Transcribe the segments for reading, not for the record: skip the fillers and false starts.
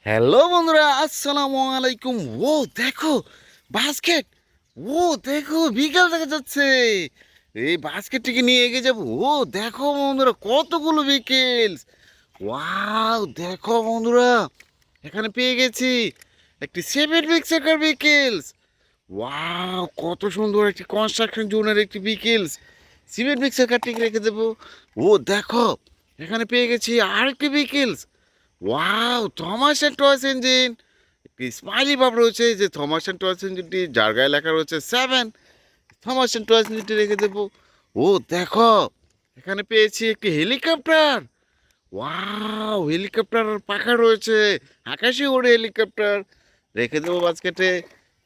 Hello বন্ধুরা, আসসালামু আলাইকুম। ও দেখো বাস্কেট। ও দেখো বিকেল দেখা যাচ্ছে। এই বাস্কেটটিকে নিয়ে এগিয়ে যাবো। ও দেখো বন্ধুরা কতগুলো বিকেল। ওয়াও দেখো বন্ধুরা, এখানে পেয়ে গেছি একটি 7 বিগ বিকেলস। ওয়াও কত সুন্দর একটি কনস্ট্রাকশন জোনের একটি বিকেলস। 7 বিগ রেখে দেবো। ও দেখো এখানে পেয়ে গেছি আরেকটি vehicles. Wow Thomas and toys engine. একটি স্মাইলি ভাব রয়েছে যে থমাস অ্যান্ড টয়েস ইঞ্জিনটি, যার গায়ে লেখা রয়েছে 7। থমাস অ্যান্ড টয়েস ইঞ্জিনটি রেখে দেবো। ও দেখো এখানে পেয়েছি একটি হেলিকপ্টার। ওয়াও হেলিকপ্টার পাখা রয়েছে, আকাশে ওড়ে হেলিকপ্টার। রেখে দেবো বাস্কেটে।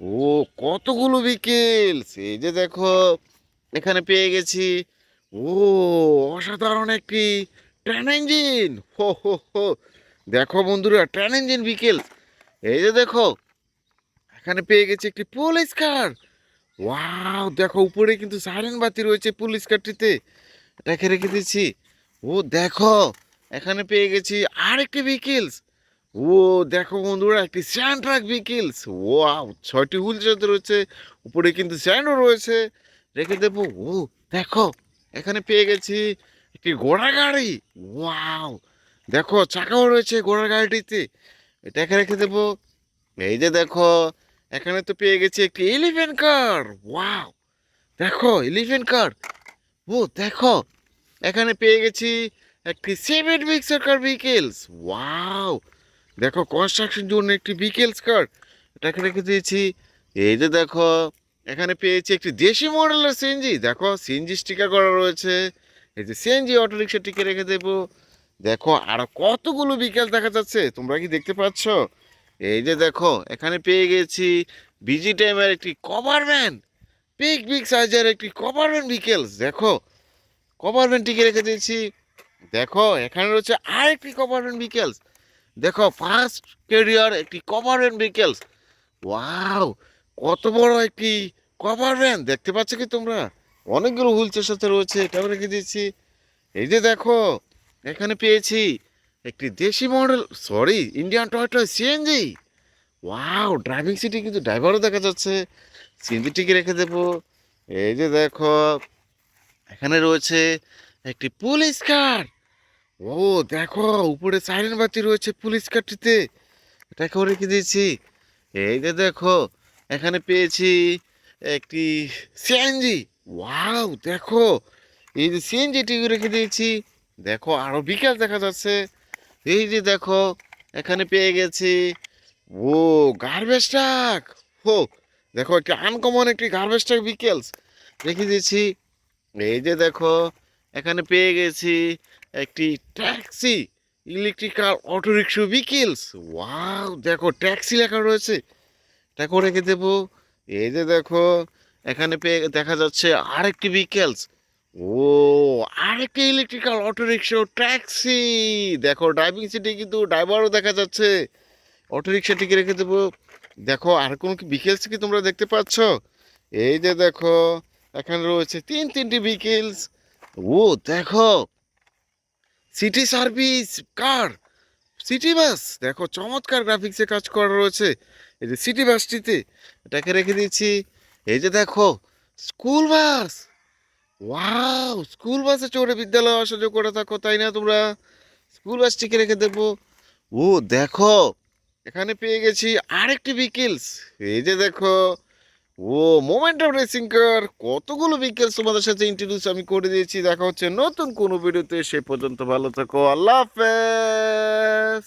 ও কতগুলো বিকেল, এই যে দেখো এখানে পেয়ে গেছি। ও অসাধারণ একটি ট্রেন ইঞ্জিন। হো হো হো দেখো বন্ধুরা ট্রেন ইঞ্জিন বিকেল। এই যে দেখো এখানে পেয়ে গেছি একটি পুলিশ কার। ওয়াও দেখো উপরে কিন্তু সাইরেন বাতি রয়েছে পুলিশ কারটিতে, এটাকে রেখে দিচ্ছি। ও দেখো এখানে পেয়ে গেছি আরেকটি বিকেলস। ও দেখো বন্ধুরা একটি স্যান্ড ট্রাক বিকেলস। ওয়াও 6টি হুইল সাথে রয়েছে, উপরে কিন্তু স্যান্ডও রয়েছে, রেখে দেবো। ও দেখো এখানে পেয়ে গেছি একটি ঘোড়া গাড়ি। ওয়াও দেখো চাকাও রয়েছে ঘোড়া গাড়িটিতে, এটাকে রেখে দেবো। এই যে দেখো এখানে তো পেয়ে গেছি একটি এলিফ্যান্ট কার। ওয়াও দেখো এলিফ্যান্ট কার। ও দেখো এখানে পেয়ে গেছি একটি 7 বিগ বিকেলস। ওয়াও দেখো কনস্ট্রাকশন জন্য একটি বিকেলস কার, এটাকে রেখে দিয়েছি। এই যে দেখো এখানে পেয়েছি একটি দেশি মডেলের সিএনজি। দেখো সিএনজি স্টিকার করা রয়েছে, এই যে সিএনজি অটো রিক্সাটিকে রেখে দেবো। দেখো আরো কতগুলো বিকেল দেখা যাচ্ছে, তোমরা কি দেখতে পাচ্ছ? এই যে দেখো এখানে পেয়ে গেছি বিজি টাইমের একটি কভার ভ্যান, বিগ বিগ সাইজের একটি কভার ভ্যান বিকেলস। দেখো কভার ভ্যানটিকে রেখে দিয়েছি। দেখো এখানে রয়েছে আরেকটি কভার ভ্যান বিকেলস। দেখো ফার্স্ট ক্যারিয়ার একটি কভার ভ্যান বিকেলস। ওয়াও কত বড় একটি কভার ভ্যান দেখতে পাচ্ছ কি তোমরা? অনেকগুলো হুইলচের সাথে রয়েছে, এটাও রেখে দিয়েছি। এই যে দেখো এখানে পেয়েছি একটি দেশি model, sorry Indian Toyota CNG. Wow driving সিটে কিন্তু ড্রাইভারও দেখা যাচ্ছে, সিএনজিটিকে রেখে দেবো। এই যে দেখো এখানে রয়েছে একটি পুলিশ কার। ও দেখো উপরে সাইরেন বাতি রয়েছে পুলিশ কারটিতে, এটাকেও রেখে দিয়েছি। এই যে দেখো এখানে পেয়েছি একটি সিএনজি। ওয়াও দেখো এই যে সিএনজিটি রেখে দিয়েছি। দেখো আরো বিকাশ দেখা যাচ্ছে। এই যে দেখো এখানে পেয়ে গেছি ও গার্বেজ ট্রাক। হো দেখো একটি আনকমন একটি গার্বেজ ট্রাক বিকেলস রেখে দিয়েছি। এই যে দেখো এখানে পেয়ে গেছি একটি taxi, electrical auto rickshaw vehicles. Wow দেখো ট্যাক্সি লেখা রয়েছে, এটা রেখে দেবো। এই যে দেখো এখানে পেয়ে দেখা যাচ্ছে আরেকটি বিকেলস। ও আরেকটি ইলেকট্রিক্যাল অটো রিক্সা ট্যাক্সি। দেখো ড্রাইভিং সিটে কিন্তু ড্রাইভারও দেখা যাচ্ছে, অটো রিক্সাটিকে রেখে দেবো। দেখো আর কোনো কি বিকেলস কি তোমরা দেখতে পাচ্ছ? এই যে দেখো এখানে রয়েছে তিনটি বিকেলস। ও দেখো সিটি সার্ভিস কার, সিটি বাস। দেখো চমৎকার গ্রাফিক্সে কাজ করা রয়েছে এই যে সিটি বাসটিতে, এটাকে রেখে দিচ্ছি। এই যে দেখো স্কুল বাস। ওয়াও স্কুল বাসে চড়ে বিদ্যালয়ে আসা যাওয়া করে থাকো তাই না তোমরা? স্কুল বাসটিকে রেখে দেবো। ও দেখো এখানে পেয়ে গেছি আরেকটি বিকেলস। এই যে দেখো ও মোমেন্টাম রেসিং কার। কতগুলো বিকেলস তোমাদের সাথে ইন্ট্রোডিউস আমি করে দিয়েছি। দেখা হচ্ছে নতুন কোনো ভিডিওতে, সে পর্যন্ত ভালো থাকো, আল্লাহ হাফেজ।